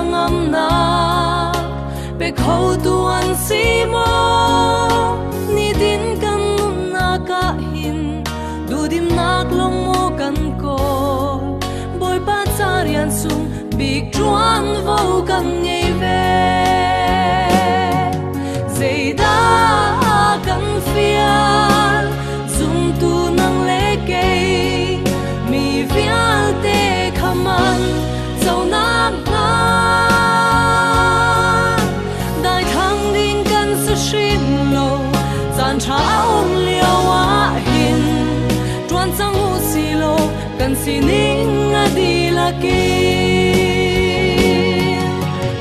ngâm na be khâu tuan si mo ni tin kan na ka hin du dim nak long mo kan ko boy pa charian sung big truan vô kan ngei ve zeida kan fial zum tu nang le ke mi vial te khaman zau nam na dai thang ding kan su shin lo zan cha ong liao a hin tuan chang u si lo kan si ning a di la ki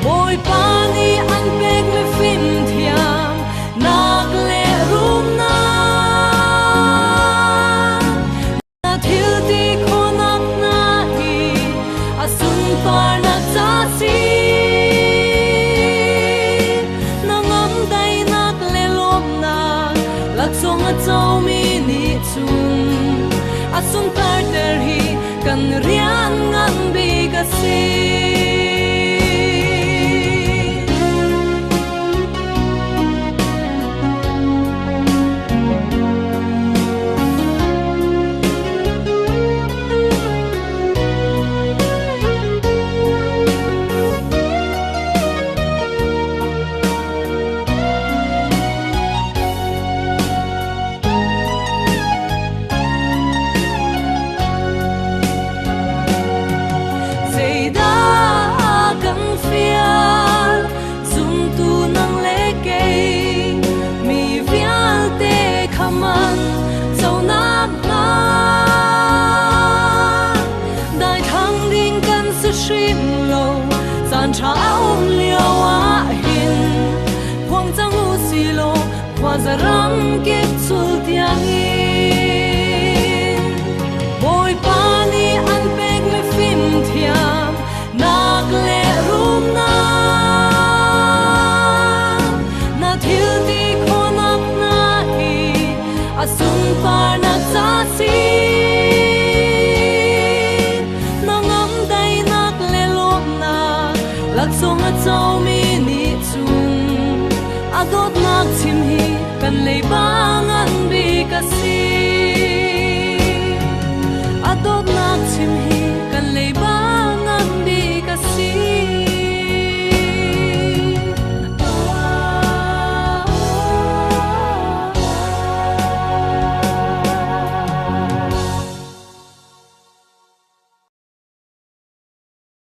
boy pa ni an pek le phim thiam nak le rum na na thil ti khonak na hi asun par na cha si na ngam dai nak le lom na lak song a chau mi ni chung asun par ter hi kan rian ngan bi ka si cha ong liao a hin huang chang u si lo kwa za ram ke chul tiang in boy pa ni an pek le phim thiam nak le rum na na thil ti khonak na hi asun par na cha si lak song a chau mi ni chung a dot nak chim hi kan lei bang